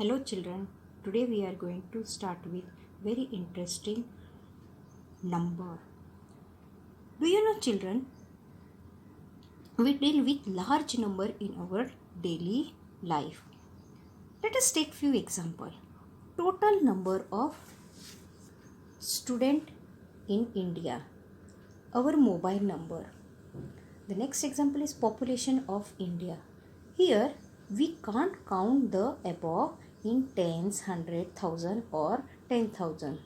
Hello children, today we are going to start with very interesting number. Do you know children, we deal with large number in our daily life. Let us take few example. Total number of student in India, our mobile number. The next example is population of India. Here we can't count the above in tens, hundred, thousand or 10,000.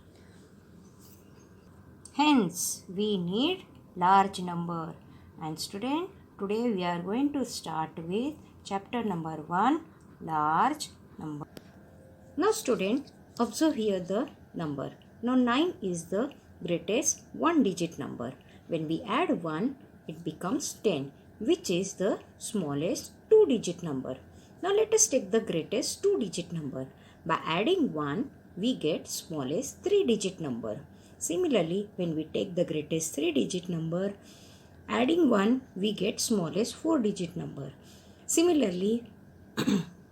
Hence, we need large number. And student, today we are going to start with chapter number 1, large number. Now student, observe here the number. Now 9 is the greatest one digit number. When we add 1, it becomes 10, which is the smallest two digit number. Now let us take the greatest two digit number. By adding 1, we get smallest three digit number. Similarly, when we take the greatest three digit number, adding 1, we get smallest four digit number. Similarly,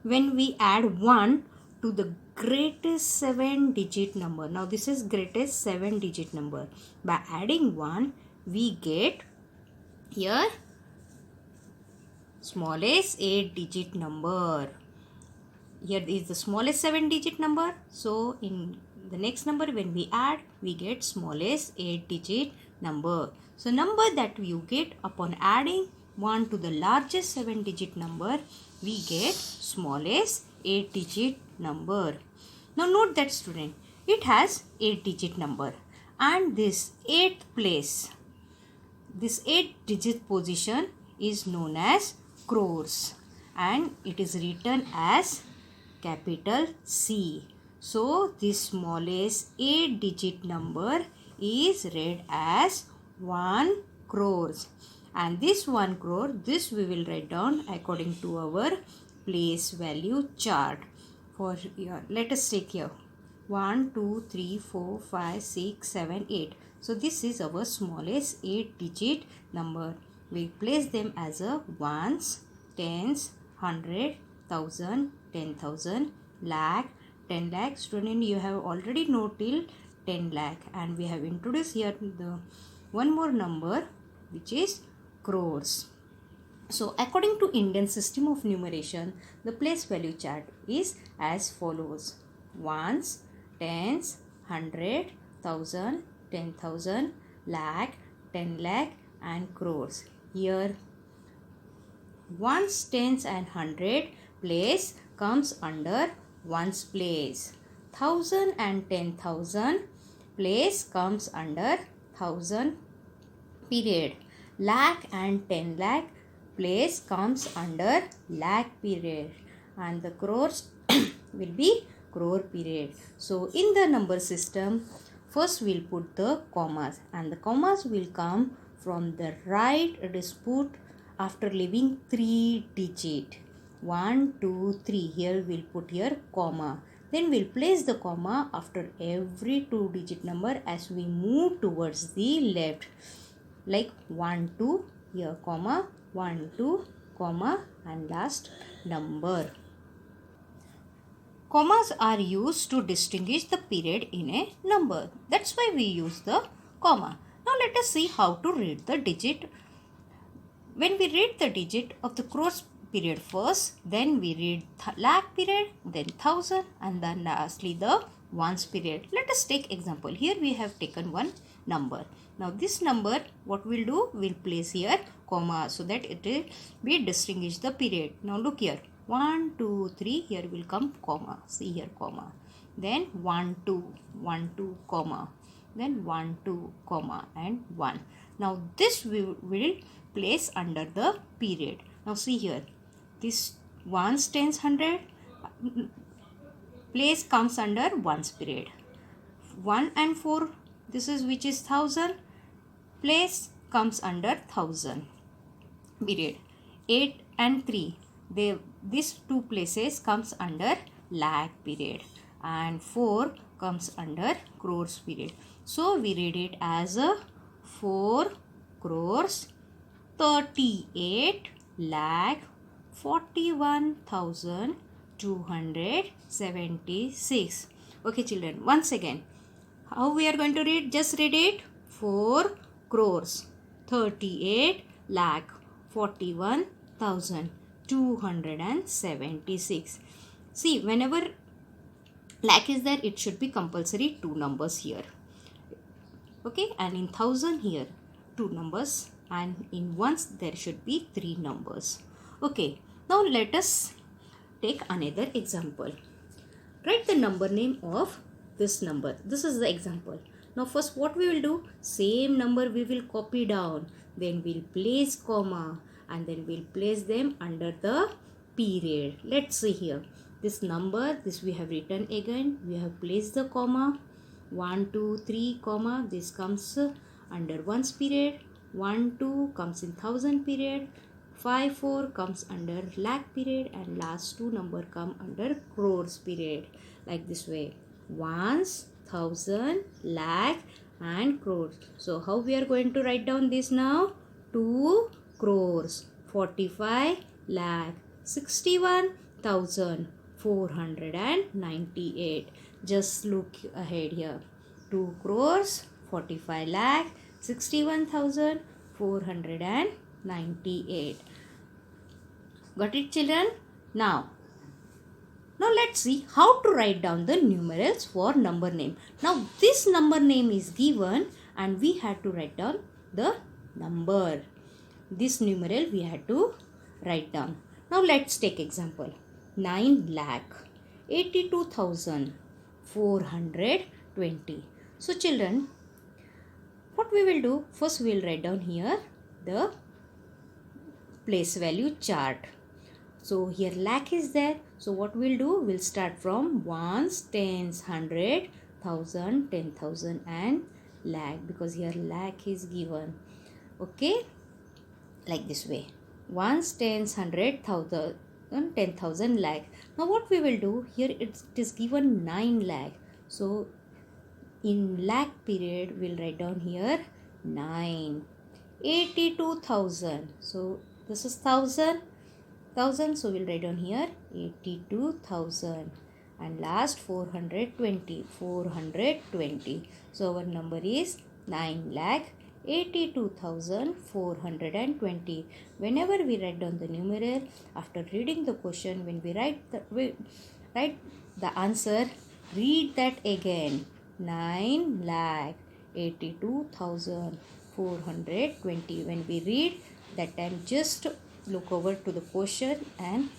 when we add 1 to the greatest 7 digit number, now this is greatest 7 digit number. By adding 1, we get here smallest 8 digit number. Here is the smallest 7 digit number. So in the next number when we add, we get smallest 8 digit number. So number that you get upon adding 1 to the largest 7 digit number, we get smallest 8 digit number. Now note that student, it has 8 digit number and this 8th place, this 8 digit position is known as crores and it is written as capital C. So this smallest 8 digit number is read as 1 crores. And this 1 crore, this we will write down according to our place value chart. For here, let us take here 1, 2, 3, 4, 5, 6, 7, 8. So this is our smallest 8 digit number. We place them as a ones, tens, hundred, thousand, 10,000, lakh, 10 lakh. Student, you have already know till 10 lakh and we have introduced here the one more number which is crores. So according to Indian system of numeration, the place value chart is as follows: ones, tens, hundred, thousand, 10,000, lakh, 10 lakh and crores. Here ones, tens and hundred place comes under ones place. 1,000 and 10,000 place comes under thousand period. Lakh and 10 lakh place comes under lakh period and the crores will be crore period. So in the number system, first we'll put the commas and the commas will come from the right. It is put after leaving 3 digit. 1, 2, 3. Here we'll put here comma. Then we'll place the comma after every 2 digit number as we move towards the left. Like 1, 2, here comma, 1, 2, comma and last number. Commas are used to distinguish the period in a number. That's why we use the comma. Now let us see how to read the digit. When we read the digit of the crores period first, then we read lakh period, then thousand and then lastly the ones period. Let us take example. Here we have taken one number. Now this number, what we'll do, we'll place here comma so that it will be distinguish the period. Now look here, 1, 2, 3, here will come comma. See here comma. Then 1, 2, 1, 2, comma. Then 1, 2, comma and 1. Now this we will place under the period. Now see here, this ones, tens, hundred place comes under ones period. 1 and 4, this is which is 1,000, place comes under 1,000 period. 8 and 3, these two places comes under lakh period and 4 comes under crores period. So we read it as a 4 crores 38 lakh 41,000 276. Okay children, once again, how we are going to read? Just read it. 4 crores 38 lakh 41,276. See, whenever lakh is there, it should be compulsory 2 numbers here. Okay, and in thousand here 2 numbers, and in ones there should be 3 numbers. Okay, now let us take another example. Write the number name of this number. This is the example. Now first what we will do, same number we will copy down, then we'll place comma, and then we'll place them under the period. Let's see here. This number, this we have written again, we have placed the comma. 1 2 3 comma, this comes under ones period. 1 2 comes in thousand period. 5 4 comes under lakh period, and last 2 number come under crores period. Like this way, ones, thousand, lakh and crores. So how we are going to write down this now? 2 crores 45 lakh 61,498. Just look ahead here. 2 crores 45 lakh 61,498. Got it children? Now let's see how to write down the numerals for number name. Now this number name is given and we had to write down the number. This numeral we had to write down. Now let's take example. 9 lakh 82,420. So children, what we will do? First we will write down here the place value chart. So here lakh is there. So what we'll do? We'll start from ones, tens, hundred, thousand, 10,000 and lakh, because here lakh is given. Okay, like this way. Ones, tens, hundred, thousand, 10,000, lakh. Now what we will do? Here it is given 9 lakh. So in lakh period we'll write down here 9. 82,000. So this is thousand, so we'll write down here 82,000, and last 420. So our number is 9,82,420. Whenever we write down the numeral, after reading the question, when we write the answer, read that again. 9,82,420. When we read that time, just look over to the question and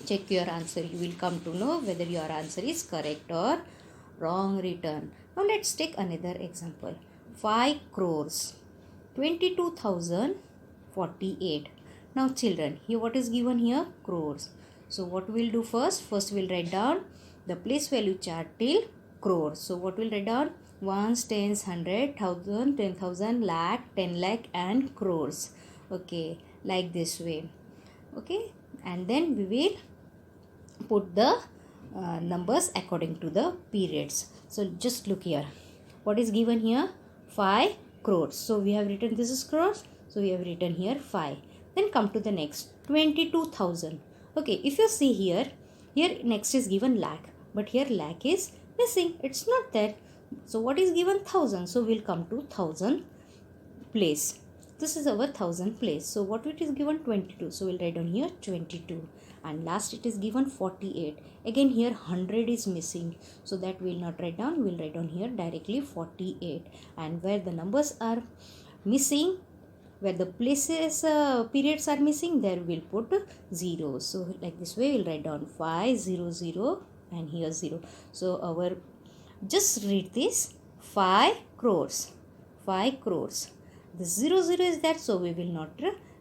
check your answer. You will come to know whether your answer is correct or wrong written. Now let's take another example. 5 crores 22,048. Now children, here what is given here? Crores. So what we'll do first? First we'll write down the place value chart till crores. So what we'll write down? Ones, tens, hundred, thousand, 10,000, lakh, 10 lakh and crores. Okay, like this way. Okay, and then we will put the numbers according to the periods. So just look here. What is given here? 5 crores. So we have written this is crores. So we have written here 5. Then come to the next. 22,000. Okay, if you see here next is given lakh. But here lakh is missing. It's not there. So what is given? 1,000. So we'll come to 1,000 place. This is our 1,000 place. So what it is given? 22. So we'll write down here 22. And last it is given 48. Again here 100 is missing. So that we'll not write down. We'll write down here directly 48. And where the numbers are missing, where the places periods are missing, there we'll put 0. So like this way we'll write down 500 and here 0. So our, just read this, 5 crores. 5 crores. The 00 is there, so we will not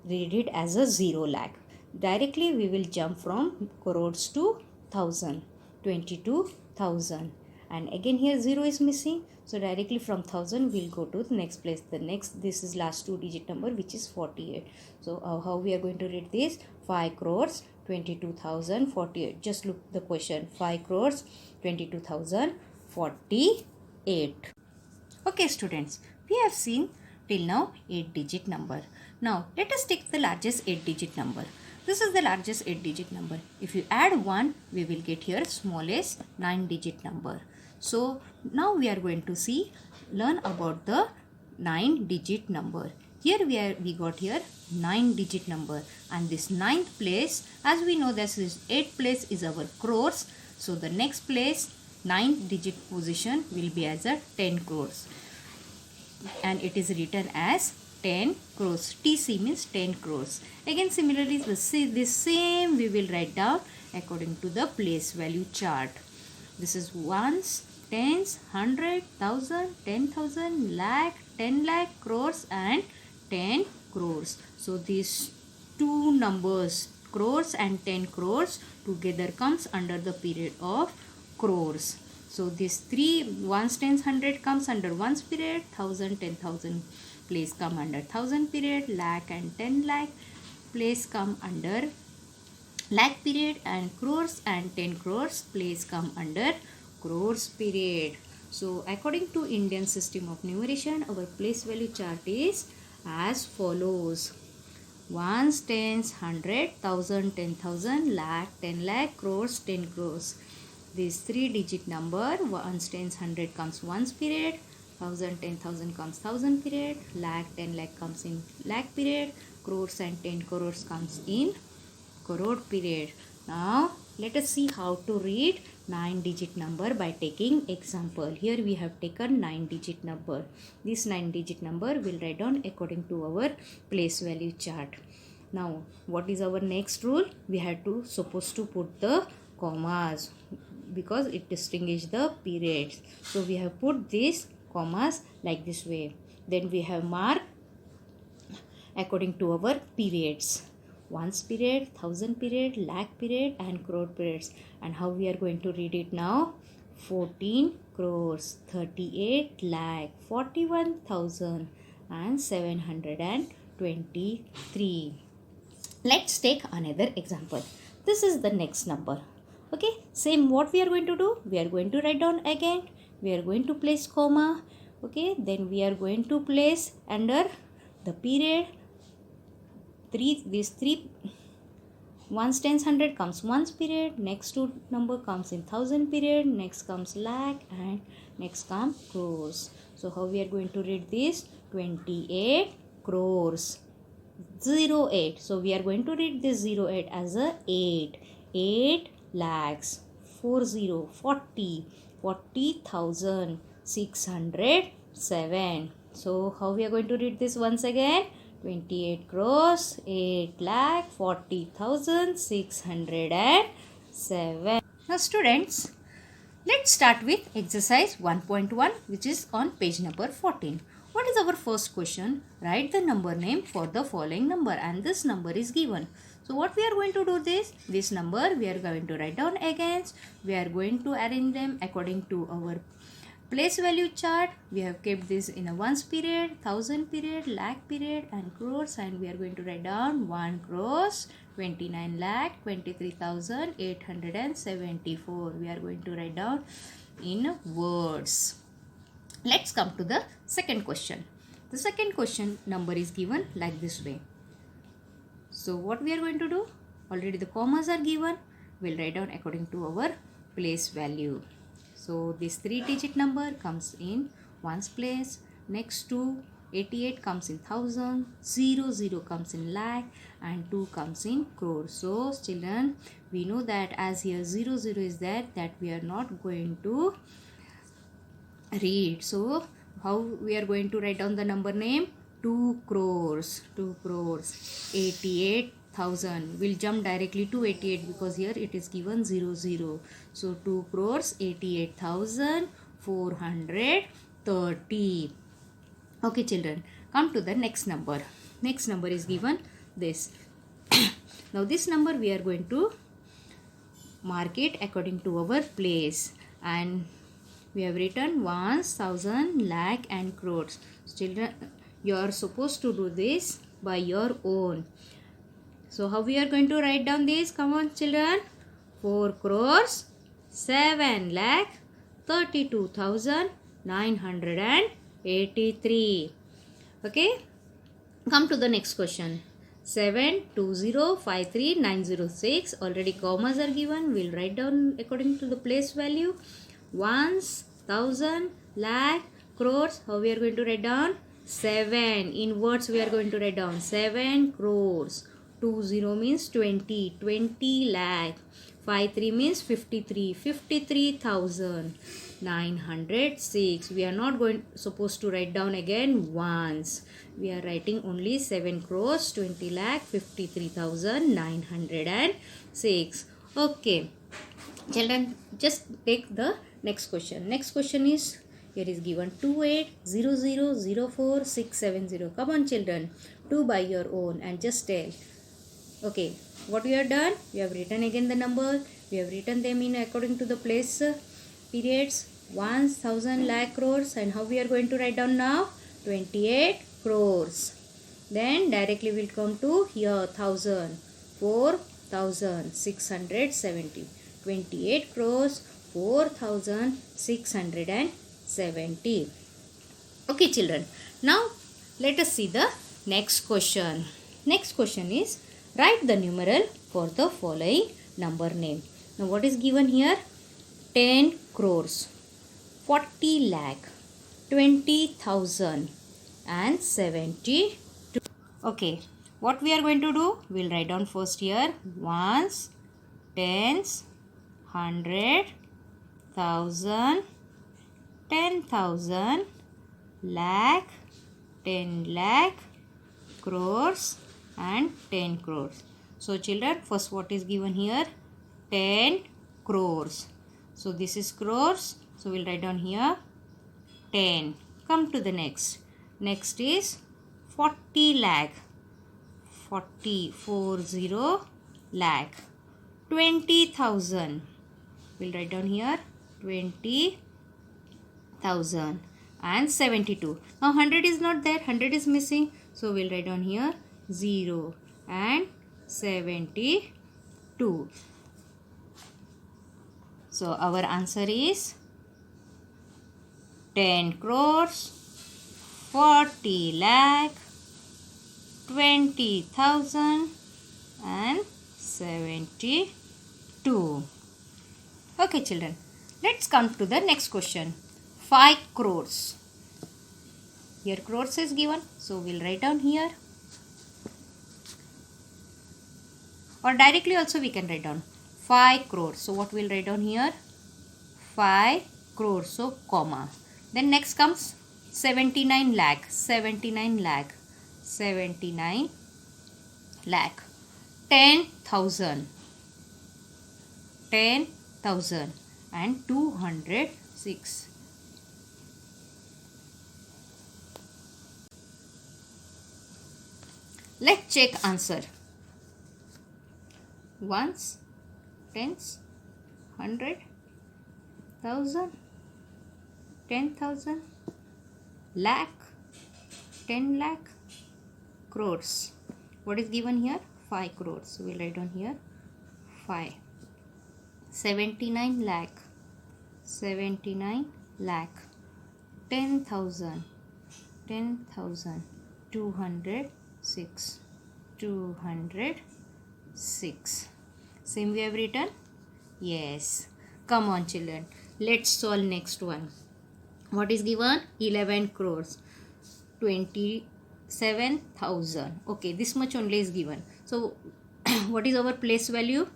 read it as a 0 lakh. Directly we will jump from crores to 1,000. 22,000. And again here 0 is missing. So directly from 1,000 we'll go to the next place. The next, this is last 2 digit number, which is 48. So how we are going to read this? 5 crores 22,048. Just look the question. 5 crores 22,048. Okay students, we have seen till now 8 digit number. Now let us take the largest 8 digit number. This is the largest 8-digit number. If you add 1, we will get here smallest 9-digit number. So now we are going to learn about the 9-digit number. Here we got here 9-digit number, and this 9th place, as we know, this is 8th place is our crores. So the next place 9th-digit position will be as a 10 crores, and it is written as 10 crores. TC means 10 crores. Again, similarly, this same we will write down according to the place value chart. This is ones, tens, 100, 1000, 10,000, lakh, 10 lakh, crores, and 10 crores. So these two numbers, crores and 10 crores, together comes under the period of crores. So these three, ones, tens, 100 comes under ones period, 1000, 10,000 place come under 1000 period, lakh and 10 lakh place come under lakh period, and crores and 10 crores place come under crores period. So according to Indian system of numeration, our place value chart is as follows: ones, tens, 100, 1000, 10,000, lakh, 10 lakh, crores, 10 crores. This 3-digit number, ones, tens, 100 comes ones period, 1000, 10,000 comes 1000 period, lakh, 10 lakh comes in lakh period, crores and 10 crores comes in crore period. Now let us see how to read 9-digit number by taking example. Here we have taken 9-digit number. This 9-digit number will write down according to our place value chart. Now what is our next rule? We have to supposed to put the commas because it distinguishes the periods. So we have put these commas like this way. Then we have marked according to our periods: ones period, 1000 period, lakh period, and crore periods. And how we are going to read it now? 14 crores, 38 lakh, 41,000, and 723. Let's take another example. This is the next number. Okay, same what we are going to do? We are going to write down again. We are going to place comma. Okay, then we are going to place under the period these three, ones, tens, 100 comes ones period, next two number comes in 1000 period, next comes lakh, and next comes crores. So how we are going to read this? 28 crores, 08. So we are going to read this 08 as a 8 lakhs, 40,000, 607. So how we are going to read this once again? 28 crores, 8 lakh, 40,000, 607. Now students, let's start with exercise 1.1, which is on page number 14. What is our first question? Write the number name for the following number, and this number is given. So what we are going to do this number we are going to write down against. We are going to arrange them according to our place value chart. We have kept this in a ones period, 1000 period, lakh period, and crores, and we are going to write down 1 crores, 29 lakh, 23,874. We are going to write down in words. Let's come to the second question. The second question number is given like this way. So what we are going to do? Already the commas are given. We'll write down according to our place value. So this 3-digit number comes in ones place, next to 88 comes in 1000, 00 comes in lakh, and 2 comes in crore. So children, we know that as here 00 is there, that we are not going to read. So how we are going to write down the number name? 2 crores, 88,000. We'll jump directly to 88 because here it is given 00. So 2 crores 88,430. Okay children, come to the next number. Next number is given this. Now this number we are going to mark it according to our place, and we have written ones, 1000, lakh, and crores. Children, you are supposed to do this by your own. So how we are going to write down this? Come on children. 4 crores, 7 lakh, 32,983. Okay. Come to the next question. 7205396. Already commas are given. We'll write down according to the place value. Ones, thousand, lakh, crores. How we are going to write down? 7. In words we are going to write down 7 crores. 20 means 20. 20 lakh. 53 means 53. 53,906. We are not supposed to write down again once. We are writing only 7 crores 20 lakh 53,906. Okay, children, just take the next question. Next question is, here is given 280004,670. Come on children, do by your own and just tell. Okay, what we have done? We have written again the number. We have written them in according to the place periods, 1,000 lakh crores. And how we are going to write down now? 28 crores. Then directly we'll come to here 1,000, 4,670. 28 crores 4,670. Okay children, now let us see the next question. Next question is, write the numeral for the following number name. Now what is given here? 10 crores, 40 lakh, 20,000 and 72. Okay, what we are going to do? We'll write down first here ones, tens, 100, 1,000, 10,000, lakh, 10 lakh, crores and 10 crores. So children, first what is given here? 10 crores. So this is crores. So we'll write down here 10. Come to the next. Next is 40 lakh. 40 lakh. 20,000. We'll write down here 20,000 and 72. Now 100 is not there. 100 is missing. So we'll write down here 0 and 72. So our answer is 10 crores, 40 lakh, 20,000 and 72. Okay children, let's come to the next question. 5 crores. Here crores is given, so we'll write down here. Or directly also we can write down 5 crores. So what we'll write down here? 5 crores. So comma. Then next comes 79 lakh. 79 lakh. 79 lakh. 10,000. 10,000 and 206. Let's check answer. Ones, tens, 100, 1,000, 10,000, lakh, 10 lakh, crores. What is given here? 5 crores. So we'll write down here 5. 79 lakh. 79 lakh. 10,000. 10,000. 206. 206. Same we have written? Yes. Come on children. Let's solve next one. What is given? 11 crores. 27,000. Okay, this much only is given. So, what is our place value?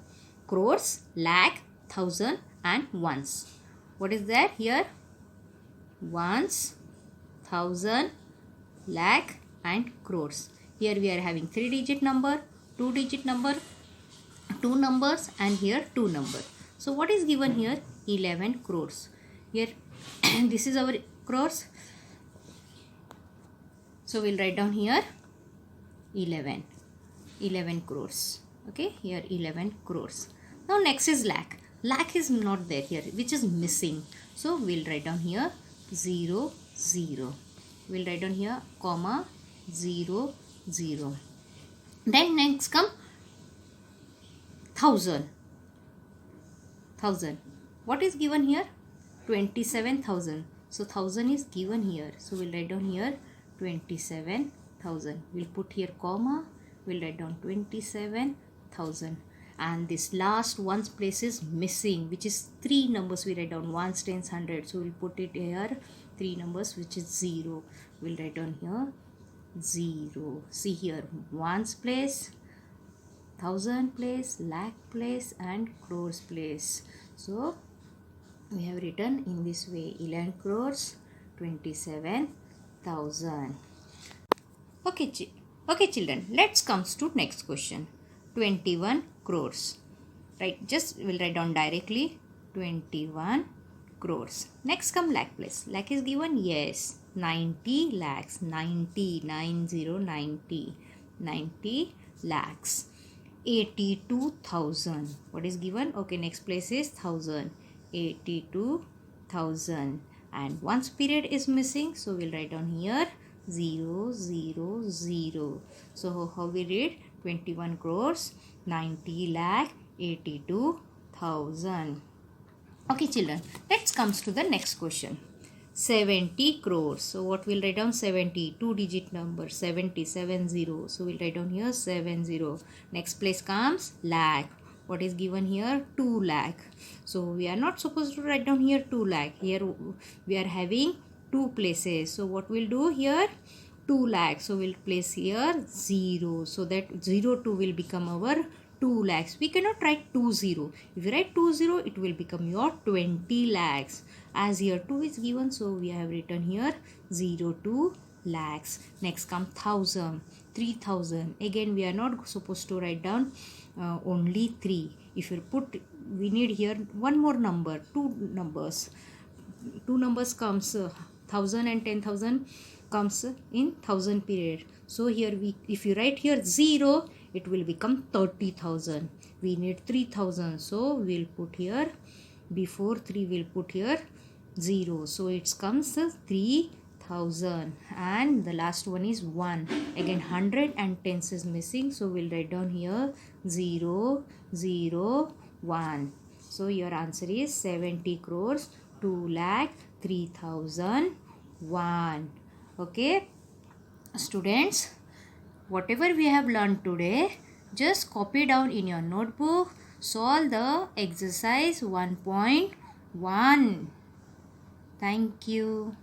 Crores, lakh, thousand and ones. What is that here? Ones, thousand, lakh and crores. Here we are having 3-digit number, 2-digit number, 2 numbers and here 2 numbers. So what is given here? 11 crores. Here this is our crores. So we'll write down here 11 crores. Okay, here 11 crores. Now next is lakh. Lakh is not there here, which is missing. So we'll write down here 0 0. We'll write down here comma 0 0. Then next come 1,000. 1,000. What is given here? 27,000. So 1,000 is given here. So we'll write down here 27,000. We'll put here comma we'll write down 27,000. And this last one's place is missing, which is 3 numbers. We write down ones, tens, hundred. So we'll put it here, 3 numbers, which is 0. We'll write down here 0. See here, ones place, thousand place, lakh place, and crores place. So we have written in this way 11 crores 27,000. Okay children, let's come to next question. 21 crores. Right, just we'll write down directly 21 crores. Next come lakh place. Lakh is given, yes, 90 lakhs. 90 lakhs. 82,000. What is given? Okay, next place is 1000. 82,000. And one's period is missing, so we'll write down here 0, 0, 0. So how we read? 21 crores 90 lakh 82,000. Okay children, let's come to the next question. 70 crores. So what we'll write down? 70, 2-digit number, 70, 70. So we'll write down here 70. Next place comes lakh. What is given here? 2 lakh. So we are not supposed to write down here 2 lakh. Here we are having 2 places. So what we'll do here? 2 lakhs. So we'll place here 0. So that 02 will become our 2 lakhs. We cannot write 20. If you write 20, it will become your 20 lakhs. As here 2 is given, so we have written here 02 lakhs. Next come 1000, 3000. Again, we are not supposed to write down only 3. If you put, we need here one more number, 2 numbers. 2 numbers comes 1000 and 10,000 comes in 1000 period. So here if you write here 0, it will become 30,000. We need 3,000. So we'll put here, before 3 we'll put here 0. So it comes 3,000. And the last one is 1. Again 100 and tens is missing. So we'll write down here 0, 0, 1. So your answer is 70 crores 2 lakh 3,001. Okay students, whatever we have learned today, just copy down in your notebook, solve the exercise 1.1. Thank you.